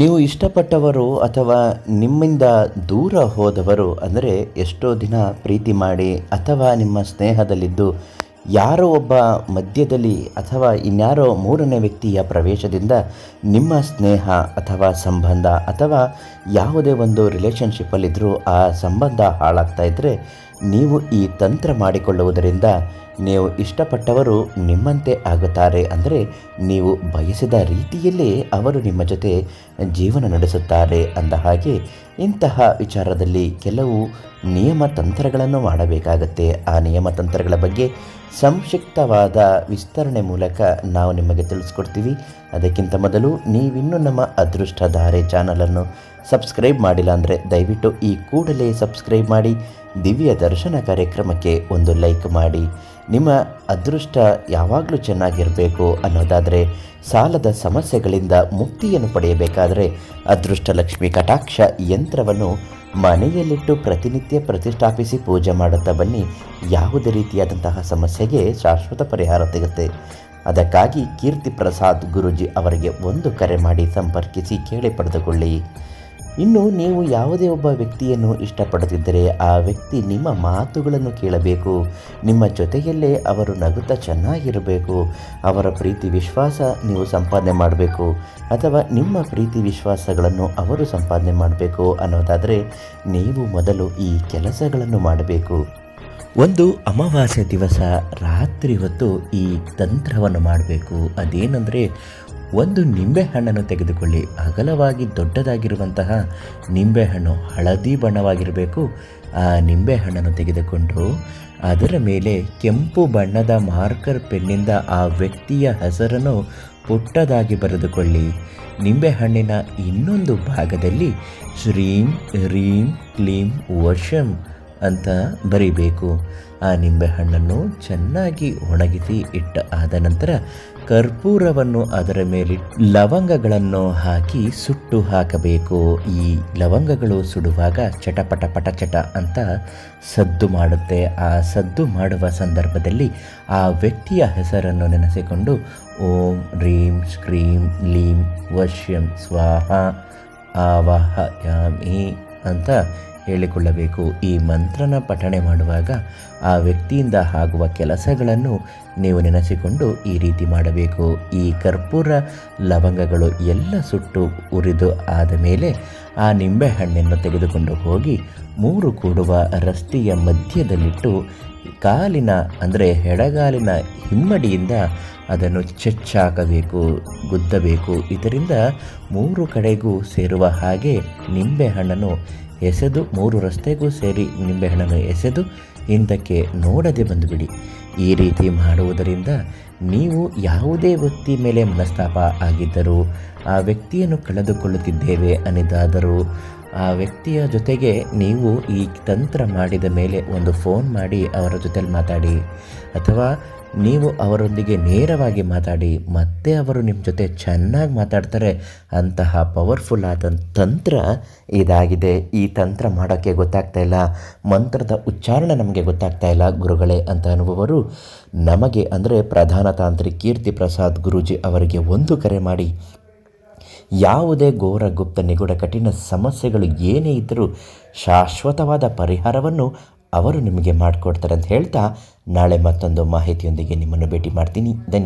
ನೀವು ಇಷ್ಟಪಟ್ಟವರು ಅಥವಾ ನಿಮ್ಮಿಂದ ದೂರ ಹೋದವರು ಅಂದರೆ ಎಷ್ಟೋ ದಿನ ಪ್ರೀತಿ ಮಾಡಿ ಅಥವಾ ನಿಮ್ಮ ಸ್ನೇಹದಲ್ಲಿದ್ದು ಯಾರೋ ಒಬ್ಬ ಮಧ್ಯದಲ್ಲಿ ಅಥವಾ ಇನ್ಯಾರೋ ಮೂರನೇ ವ್ಯಕ್ತಿಯ ಪ್ರವೇಶದಿಂದ ನಿಮ್ಮ ಸ್ನೇಹ ಅಥವಾ ಸಂಬಂಧ ಅಥವಾ ಯಾವುದೇ ಒಂದು ರಿಲೇಷನ್ಶಿಪ್ಪಲ್ಲಿದ್ದರೂ ಆ ಸಂಬಂಧ ಹಾಳಾಗ್ತಾ ಇದ್ದರೆ ನೀವು ಈ ತಂತ್ರ ಮಾಡಿಕೊಳ್ಳುವುದರಿಂದ ನೀವು ಇಷ್ಟಪಟ್ಟವರು ನಿಮ್ಮಂತೆ ಆಗುತ್ತಾರೆ. ಅಂದರೆ ನೀವು ಬಯಸಿದ ರೀತಿಯಲ್ಲೇ ಅವರು ನಿಮ್ಮ ಜೊತೆ ಜೀವನ ನಡೆಸುತ್ತಾರೆ. ಅಂದ ಹಾಗೆ ಇಂತಹ ವಿಚಾರದಲ್ಲಿ ಕೆಲವು ನಿಯಮ ತಂತ್ರಗಳನ್ನು ಮಾಡಬೇಕಾಗತ್ತೆ. ಆ ನಿಯಮ ತಂತ್ರಗಳ ಬಗ್ಗೆ ಸಂಕ್ಷಿಪ್ತವಾದ ವಿಸ್ತರಣೆ ಮೂಲಕ ನಾವು ನಿಮಗೆ ತಿಳಿಸ್ಕೊಡ್ತೀವಿ. ಅದಕ್ಕಿಂತ ಮೊದಲು ನೀವಿನ್ನೂ ನಮ್ಮ ಅದೃಷ್ಟಧಾರೆ ಚಾನಲನ್ನು ಸಬ್ಸ್ಕ್ರೈಬ್ ಮಾಡಿಲ್ಲ ಅಂದರೆ ದಯವಿಟ್ಟು ಈ ಕೂಡಲೇ ಸಬ್ಸ್ಕ್ರೈಬ್ ಮಾಡಿ, ದಿವ್ಯ ದರ್ಶನ ಕಾರ್ಯಕ್ರಮಕ್ಕೆ ಒಂದು ಲೈಕ್ ಮಾಡಿ. ನಿಮ್ಮ ಅದೃಷ್ಟ ಯಾವಾಗಲೂ ಚೆನ್ನಾಗಿರಬೇಕು ಅನ್ನೋದಾದರೆ, ಸಾಲದ ಸಮಸ್ಯೆಗಳಿಂದ ಮುಕ್ತಿಯನ್ನು ಪಡೆಯಬೇಕಾದರೆ ಅದೃಷ್ಟ ಲಕ್ಷ್ಮಿ ಕಟಾಕ್ಷ ಯಂತ್ರವನ್ನು ಮನೆಯಲ್ಲಿಟ್ಟು ಪ್ರತಿನಿತ್ಯ ಪ್ರತಿಷ್ಠಾಪಿಸಿ ಪೂಜೆ ಮಾಡುತ್ತಾ ಬನ್ನಿ. ಯಾವುದೇ ರೀತಿಯಾದಂತಹ ಸಮಸ್ಯೆಗೆ ಶಾಶ್ವತ ಪರಿಹಾರ ಸಿಗುತ್ತೆ. ಅದಕ್ಕಾಗಿ ಕೀರ್ತಿ ಪ್ರಸಾದ್ ಗುರೂಜಿ ಅವರಿಗೆ ಒಂದು ಕರೆ ಮಾಡಿ ಸಂಪರ್ಕಿಸಿ ಕೇಳಿ ಪಡೆದುಕೊಳ್ಳಿ. ಇನ್ನು ನೀವು ಯಾವುದೇ ಒಬ್ಬ ವ್ಯಕ್ತಿಯನ್ನು ಇಷ್ಟಪಡುತ್ತಿದ್ದರೆ ಆ ವ್ಯಕ್ತಿ ನಿಮ್ಮ ಮಾತುಗಳನ್ನು ಕೇಳಬೇಕು. ನಿಮ್ಮ ಜೊತೆಯಲ್ಲೇ ಅವರು ನಗುತ್ತಾ ಚೆನ್ನಾಗಿರಬೇಕು. ಅವರ ಪ್ರೀತಿ ವಿಶ್ವಾಸ ನೀವು ಸಂಪಾದನೆ ಮಾಡಬೇಕು ಅಥವಾ ನಿಮ್ಮ ಪ್ರೀತಿ ವಿಶ್ವಾಸಗಳನ್ನು ಅವರು ಸಂಪಾದನೆ ಮಾಡಬೇಕು ಅನ್ನೋದಾದರೆ ನೀವು ಮೊದಲು ಈ ಕೆಲಸಗಳನ್ನು ಮಾಡಬೇಕು. ಒಂದು ಅಮಾವಾಸ್ಯೆ ದಿವಸ ರಾತ್ರಿ ಹೊತ್ತು ಈ ತಂತ್ರವನ್ನು ಮಾಡಬೇಕು. ಅದೇನೆಂದರೆ, ಒಂದು ನಿಂಬೆಹಣ್ಣನ್ನು ತೆಗೆದುಕೊಳ್ಳಿ. ಅಗಲವಾಗಿ ದೊಡ್ಡದಾಗಿರುವಂತಹ ನಿಂಬೆಹಣ್ಣು ಹಳದಿ ಬಣ್ಣವಾಗಿರಬೇಕು. ಆ ನಿಂಬೆಹಣ್ಣನ್ನು ತೆಗೆದುಕೊಂಡು ಅದರ ಮೇಲೆ ಕೆಂಪು ಬಣ್ಣದ ಮಾರ್ಕರ್ ಪೆನ್ನಿಂದ ಆ ವ್ಯಕ್ತಿಯ ಹೆಸರನ್ನು ಪುಟ್ಟದಾಗಿ ಬರೆದುಕೊಳ್ಳಿ. ನಿಂಬೆಹಣ್ಣಿನ ಇನ್ನೊಂದು ಭಾಗದಲ್ಲಿ ಶ್ರೀಂ ಹ್ರೀಂ ಕ್ಲೀಂ ವಶಂ ಅಂತ ಬರೀಬೇಕು. ಆ ನಿಂಬೆಹಣ್ಣನ್ನು ಚೆನ್ನಾಗಿ ಒಣಗಿಸಿ ಆದ ನಂತರ ಕರ್ಪೂರವನ್ನು ಅದರ ಮೇಲೆ ಲವಂಗಗಳನ್ನು ಹಾಕಿ ಸುಟ್ಟು ಹಾಕಬೇಕು. ಈ ಲವಂಗಗಳು ಸುಡುವಾಗ ಚಟಪಟ ಪಟಚಟ ಅಂತ ಸದ್ದು ಮಾಡುತ್ತೆ. ಆ ಸದ್ದು ಮಾಡುವ ಸಂದರ್ಭದಲ್ಲಿ ಆ ವ್ಯಕ್ತಿಯ ಹೆಸರನ್ನು ನೆನೆಸಿಕೊಂಡು ಓಂ ರೀಂ ಶ್ರೀಂ ಲೀಂ ವಶ್ಯಂ ಸ್ವಾಹ ಆವಾಹಯಾಮಿ ಅಂತ ಹೇಳಿಕೊಳ್ಳಬೇಕು. ಈ ಮಂತ್ರನ ಪಠಣೆ ಮಾಡುವಾಗ ಆ ವ್ಯಕ್ತಿಯಿಂದ ಆಗುವ ಕೆಲಸಗಳನ್ನು ನೀವು ನೆನೆಸಿಕೊಂಡು ಈ ರೀತಿ ಮಾಡಬೇಕು. ಈ ಕರ್ಪೂರ ಲವಂಗಗಳು ಎಲ್ಲ ಸುಟ್ಟು ಉರಿದು ಆದ ಮೇಲೆ ಆ ನಿಂಬೆಹಣ್ಣನ್ನು ತೆಗೆದುಕೊಂಡು ಹೋಗಿ 3 ಕೂಡುವ ರಸ್ತೆಯ ಮಧ್ಯದಲ್ಲಿಟ್ಟು ಕಾಲಿನ ಅಂದರೆ ಎಡಗಾಲಿನ ಹಿಮ್ಮಡಿಯಿಂದ ಅದನ್ನು ಚೆಚ್ಚಾಕಬೇಕು, ಗುದ್ದಬೇಕು. ಇದರಿಂದ 3 ಕಡೆಗೂ ಸೇರುವ ಹಾಗೆ ನಿಂಬೆಹಣ್ಣನ್ನು ಎಸೆದು 3 ರಸ್ತೆಗೂ ಸೇರಿ ನಿಂಬೆಹಣ್ಣನ್ನು ಎಸೆದು ಹಿಂದಕ್ಕೆ ನೋಡದೆ ಬಂದುಬಿಡಿ. ಈ ರೀತಿ ಮಾಡುವುದರಿಂದ ನೀವು ಯಾವುದೇ ವ್ಯಕ್ತಿ ಮೇಲೆ ಮನಸ್ತಾಪ ಆಗಿದ್ದರೂ, ಆ ವ್ಯಕ್ತಿಯನ್ನು ಕಳೆದುಕೊಳ್ಳುತ್ತಿದ್ದೇವೆ ಅನ್ನೋದಾದರೂ, ಆ ವ್ಯಕ್ತಿಯ ಜೊತೆಗೆ ನೀವು ಈ ತಂತ್ರ ಮಾಡಿದ ಮೇಲೆ ಒಂದು ಫೋನ್ ಮಾಡಿ ಅವರ ಜೊತೆಲಿ ಮಾತಾಡಿ ಅಥವಾ ನೀವು ಅವರೊಂದಿಗೆ ನೇರವಾಗಿ ಮಾತಾಡಿ, ಮತ್ತೆ ಅವರು ನಿಮ್ಮ ಜೊತೆ ಚೆನ್ನಾಗಿ ಮಾತಾಡ್ತಾರೆ. ಅಂತಹ ಪವರ್ಫುಲ್ ಆದ ತಂತ್ರ ಇದಾಗಿದೆ. ಈ ತಂತ್ರ ಮಾಡೋಕ್ಕೆ ಗೊತ್ತಾಗ್ತಾ ಇಲ್ಲ, ಮಂತ್ರದ ಉಚ್ಚಾರಣೆ ನಮಗೆ ಗೊತ್ತಾಗ್ತಾ ಇಲ್ಲ ಗುರುಗಳೇ ಅಂತ ಅನ್ನುವವರು ನಮಗೆ ಅಂದರೆ ಪ್ರಧಾನ ತಾಂತ್ರಿಕ ಕೀರ್ತಿ ಪ್ರಸಾದ್ ಗುರೂಜಿ ಅವರಿಗೆ ಒಂದು ಕರೆ ಮಾಡಿ ಯಾವುದೇ ಘೋರ ಗುಪ್ತ ನಿಗೂಢ ಕಠಿಣ ಸಮಸ್ಯೆಗಳು ಏನೇ ಇದ್ದರೂ ಶಾಶ್ವತವಾದ ಪರಿಹಾರವನ್ನು ಅವರು ನಿಮಗೆ ಮಾಡಿಕೊಡ್ತಾರೆ ಅಂತ ಹೇಳ್ತಾ ನಾಳೆ ಮತ್ತೊಂದು ಮಾಹಿತಿಯೊಂದಿಗೆ ನಿಮ್ಮನ್ನು ಭೇಟಿ ಮಾಡ್ತೀನಿ. ಧನ್ಯವಾದ.